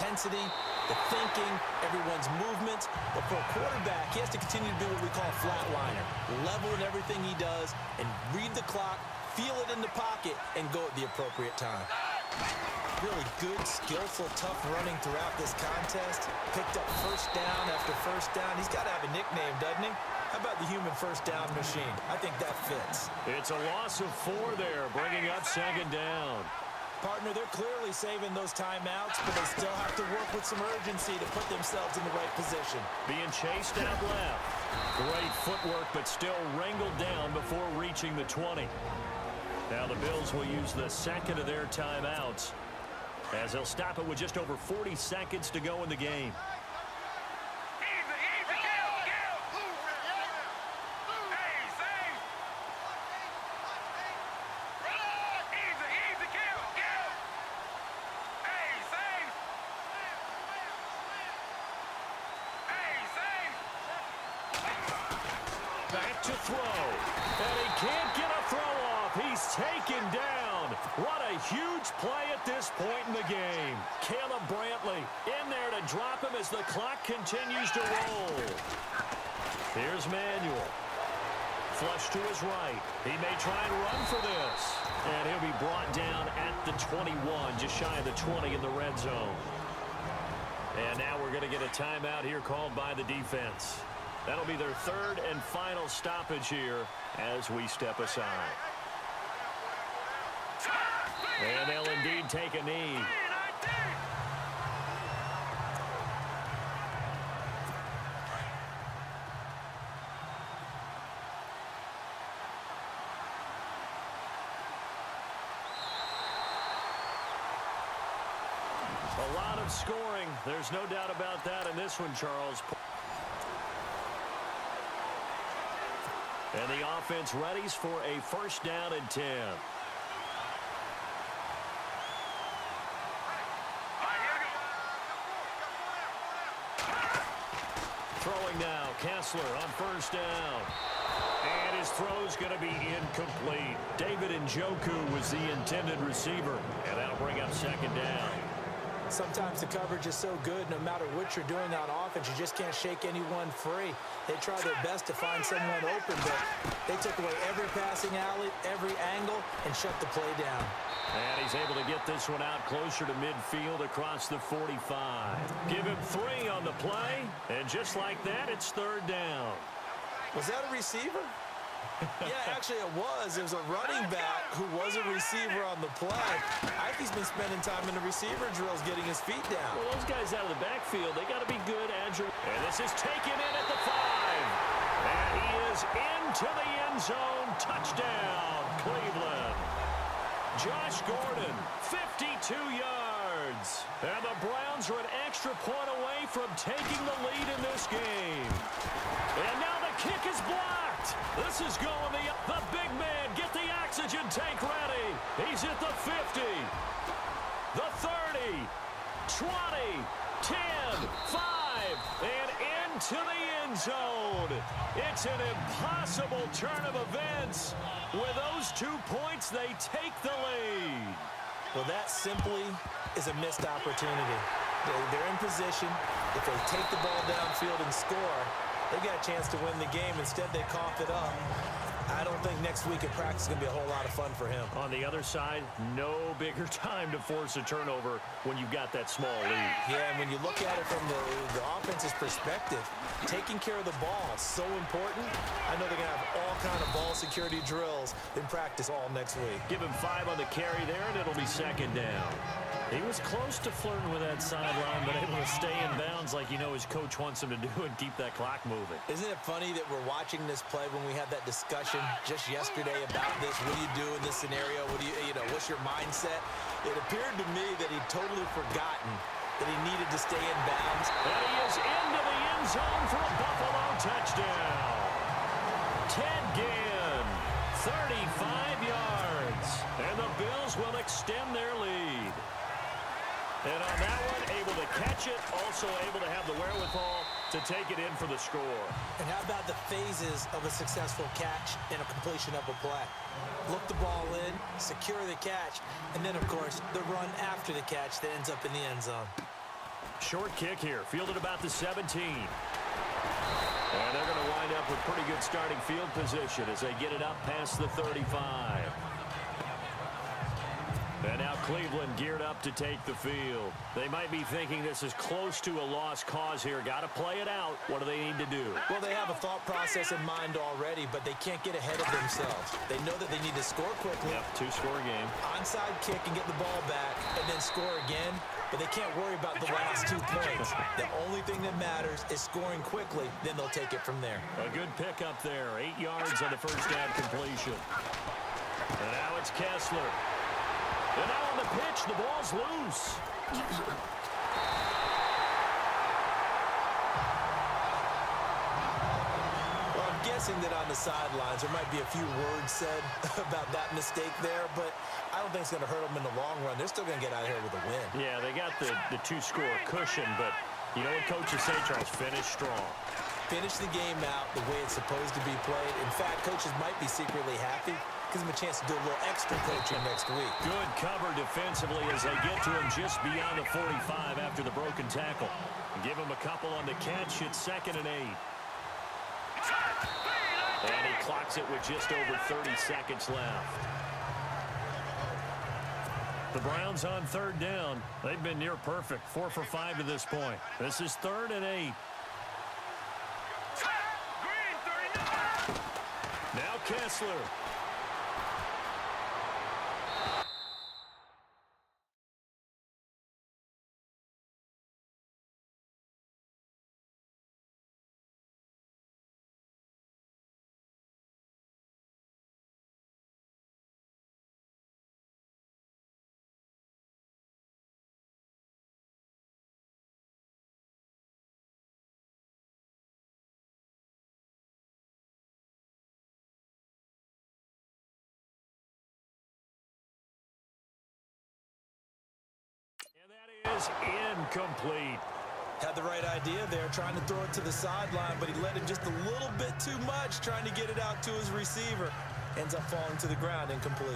intensity, the thinking, everyone's movements. But for a quarterback, he has to continue to do what we call a flatliner. Level in everything he does and read the clock, feel it in the pocket, and go at the appropriate time. Really good, skillful, tough running throughout this contest. Picked up first down after first down. He's got to have a nickname, doesn't he? How about the human first down machine? I think that fits. It's a loss of 4 there, bringing up second down. Partner, they're clearly saving those timeouts, but they still have to work with some urgency to put themselves in the right position. Being chased out left. Great footwork, but still wrangled down before reaching the 20. Now the Bills will use the second of their timeouts, as they'll stop it with just over 40 seconds to go in the game. Back to throw, and he can't get a throw off. He's taken down. What a huge play at this point in the game. Caleb Brantley in there to drop him as the clock continues to roll. Here's Manuel. Flush to his right. He may try and run for this. And he'll be brought down at the 21, just shy of the 20 in the red zone. And now we're going to get a timeout here called by the defense. That'll be their third and final stoppage here as we step aside. And they'll indeed take a knee. A lot of scoring. There's no doubt about that in this one, Charles. And the offense readies for a first down and 10. Throwing now, Kessler on first down. And his throw's going to be incomplete. David Njoku was the intended receiver. And that'll bring up second down. Sometimes the coverage is so good, no matter what you're doing on offense, you just can't shake anyone free. They try their best to find someone open, but they took away every passing alley, every angle, and shut the play down. And he's able to get this one out closer to midfield across the 45. Give him 3 on the play, and just like that, it's third down. Was that a receiver? Yeah, actually it was. It was a running back who was a receiver on the play. I think he's been spending time in the receiver drills getting his feet down. Well, those guys out of the backfield, they got to be good, agile. And this is taken in at the 5. And he is into the end zone. Touchdown, Cleveland. Josh Gordon, 52 yards. And the Browns are an extra point away from taking the lead in this game. And now the kick is blocked. This is going the big man. Get the oxygen tank ready. He's at the 50, the 30, 20, 10, 5, and into the end zone. It's an impossible turn of events. With those 2 points, they take the lead. Well, that simply is a missed opportunity. They're in position. If they take the ball downfield and score, they got a chance to win the game. Instead, they cough it up. I don't think next week at practice is going to be a whole lot of fun for him. On the other side, no bigger time to force a turnover when you've got that small lead. Yeah, and when you look at it from the offense's perspective, taking care of the ball is so important. I know they're going to have all kind of ball security drills in practice all next week. Give him 5 on the carry there, and it'll be second down. He was close to flirting with that sideline, but able to stay in bounds like you know his coach wants him to do and keep that clock moving. Isn't it funny that we're watching this play when we had that discussion just yesterday about this? What do you do in this scenario? What do you know, what's your mindset? It appeared to me that he'd totally forgotten that he needed to stay in bounds. And he is into the end zone for a Buffalo touchdown. Ted Ginn, 35 yards. And the Bills will extend their lead. And on that one, able to catch it, also able to have the wherewithal to take it in for the score. And how about the phases of a successful catch and a completion of a play? Look the ball in, secure the catch, and then, of course, the run after the catch that ends up in the end zone. Short kick here, fielded about the 17. And they're going to wind up with pretty good starting field position as they get it up past the 35. And now Cleveland geared up to take the field. They might be thinking this is close to a lost cause here. Got to play it out. What do they need to do? Well, they have a thought process in mind already, but they can't get ahead of themselves. They know that they need to score quickly. Yep, two-score game. Onside kick and get the ball back, and then score again. But they can't worry about the last 2 points. The only thing that matters is scoring quickly. Then they'll take it from there. A good pickup there. 8 yards on the first down completion. And now it's Kessler. And now on the pitch, the ball's loose. Well, I'm guessing that on the sidelines there might be a few words said about that mistake there, but I don't think it's going to hurt them in the long run. They're still going to get out of here with a win. Yeah, they got the two-score cushion, but you know what coaches say, Charles? Finish strong. Finish the game out the way it's supposed to be played. In fact, coaches might be secretly happy. Gives them a chance to do a little extra coaching next week. Good cover defensively as they get to him just beyond the 45 after the broken tackle. Give him a couple on the catch. It's 2nd and 8. And he clocks it with just over 30 seconds left. The Browns on 3rd down. They've been near perfect. 4 for 5 to this point. This is 3rd and 8. Now Kessler. Is incomplete. Had the right idea there, trying to throw it to the sideline, but he let him just a little bit too much, trying to get it out to his receiver. Ends up falling to the ground, incomplete.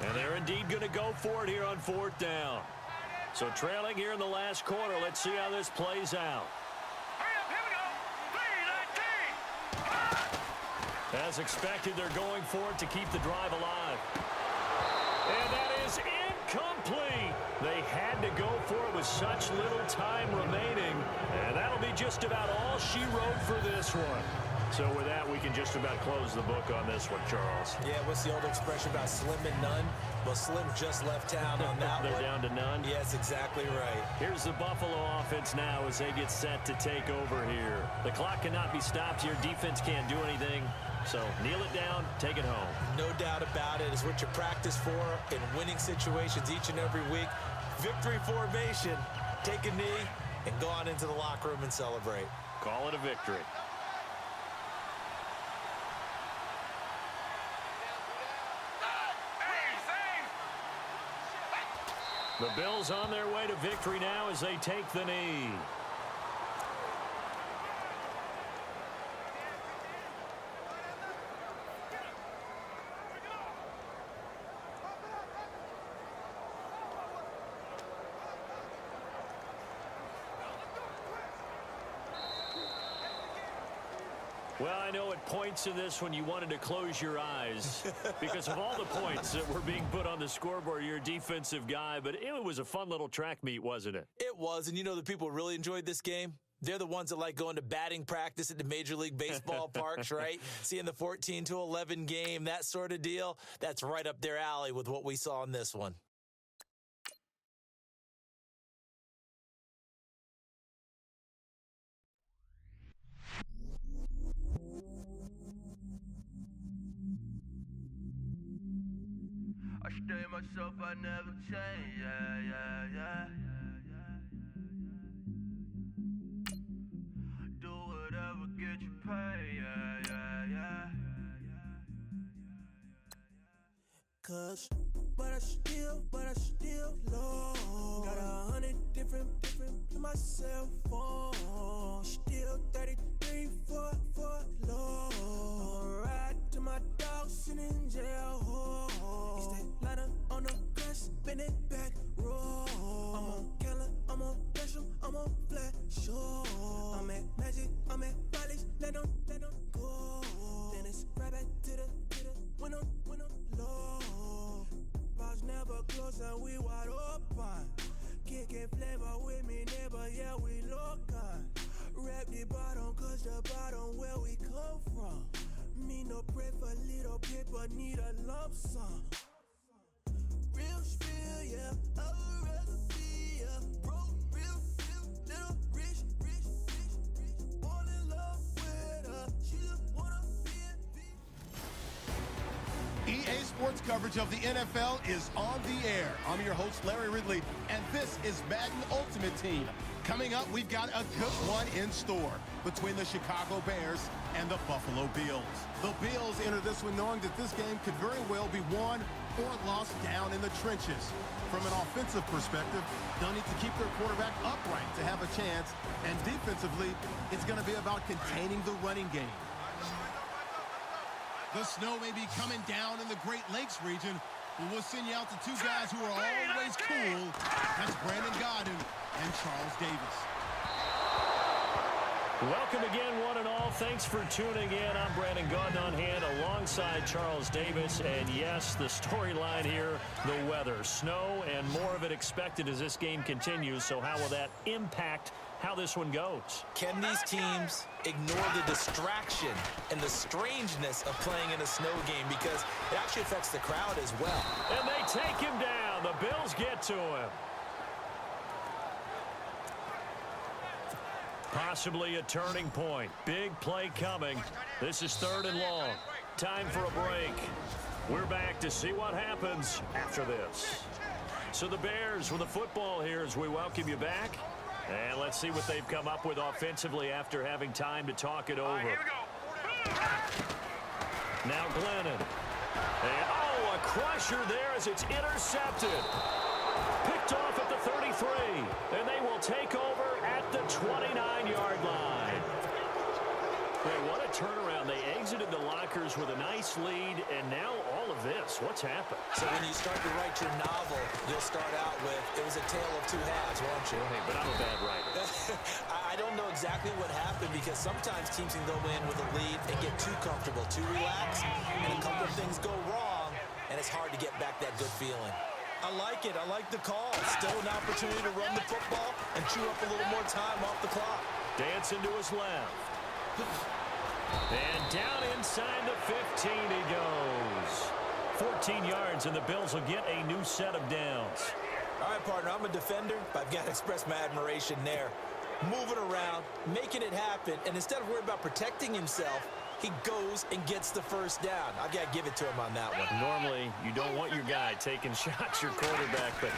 And they're indeed going to go for it here on 4th down. So trailing here in the last quarter, let's see how this plays out. As expected, they're going for it to keep the drive alive. And that is incomplete. They had to go for it with such little time remaining. And that'll be just about all she wrote for this one. So with that, we can just about close the book on this one, Charles. Yeah, what's the old expression about slim and none? Well, Slim just left town on that They're one. down to none? Yes, exactly right. Here's the Buffalo offense now as they get set to take over here. The clock cannot be stopped here. Defense can't do anything. So kneel it down, take it home. No doubt about it. It's what you practice for in winning situations each and every week. Victory formation. Take a knee and go on into the locker room and celebrate. Call it a victory. The Bills on their way to victory now as they take the knee. Well, I know at points in this when you wanted to close your eyes because of all the points that were being put on the scoreboard. You're a defensive guy, but it was a fun little track meet, wasn't it? It was, and you know the people who really enjoyed this game? They're the ones that like going to batting practice at the Major League Baseball parks, right? Seeing the 14-11 game, that sort of deal. That's right up their alley with what we saw in this one. I stay myself, I never change, yeah. Do whatever, get you paid, yeah. Cause, but I still low. Got 100 different in my cell phone. Still 33 for low. I'ma ride to my dog sitting in jail. lump sum. Real spill, yeah, I would rather be a broke, real, little rich, fall in love with her, she just wanna be EA Sports coverage of the NFL is on the air. I'm your host, Larry Ridley, and this is Madden Ultimate Team. Coming up, we've got a good one in store between the Chicago Bears and the Buffalo Bills. The Bills enter this one knowing that this game could very well be won or lost down in the trenches. From an offensive perspective, they'll need to keep their quarterback upright to have a chance, and defensively, it's going to be about containing the running game. The snow may be coming down in the Great Lakes region, but we'll send you out to two guys who are always cool. That's Brandon Godden and Charles Davis. Welcome again, one and all. Thanks for tuning in. I'm Brandon Godden on hand alongside Charles Davis. And yes, the storyline here, the weather. Snow and more of it expected as this game continues. So how will that impact how this one goes? Can these teams ignore the distraction and the strangeness of playing in a snow game, because it actually affects the crowd as well? And they take him down. The Bills get to him. Possibly a turning point. Big play coming. This is 3rd and long. Time for a break. We're back to see what happens after this. So the Bears with the football here as we welcome you back. And let's see what they've come up with offensively after having time to talk it over. Here we go. Now Glennon. And, oh, a crusher there as it's intercepted. Picked off at the 33. And they will take over at the 29-yard line. Hey, what a turnaround. They exited the lockers with a nice lead, and now all of this. What's happened? So when you start to write your novel, you'll start out with, it was a tale of two halves, won't you? Hey, but I'm a bad writer. I don't know exactly what happened, because sometimes teams can go in with a lead and get too comfortable, too relaxed, and a couple of things go wrong, and it's hard to get back that good feeling. I like it. I like the call. Still an opportunity to run the football and chew up a little more time off the clock. Dancing to his left. And down inside the 15 he goes. 14 yards, and the Bills will get a new set of downs. All right, partner, I'm a defender, but I've got to express my admiration there. Moving around, making it happen, and instead of worrying about protecting himself, he goes and gets the first down. I've got to give it to him on that one. Normally, you don't want your guy taking shots, your quarterback, but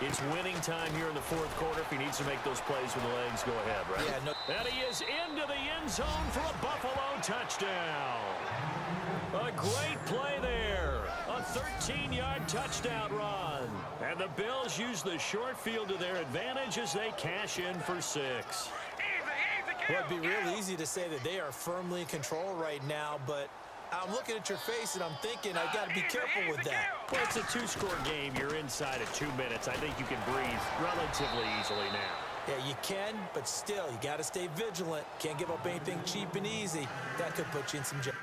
it's winning time here in the 4th quarter. If he needs to make those plays with the legs, go ahead, right? Yeah, no. And he is into the end zone for a Buffalo touchdown. A great play there. A 13-yard touchdown run. And the Bills use the short field to their advantage as they cash in for 6. Well, it'd be real easy to say that they are firmly in control right now, but I'm looking at your face and I'm thinking I've got to be careful with that. Well, it's a 2-score game. You're inside of 2 minutes. I think you can breathe relatively easily now. Yeah, you can, but still, you got to stay vigilant. Can't give up anything cheap and easy. That could put you in some trouble.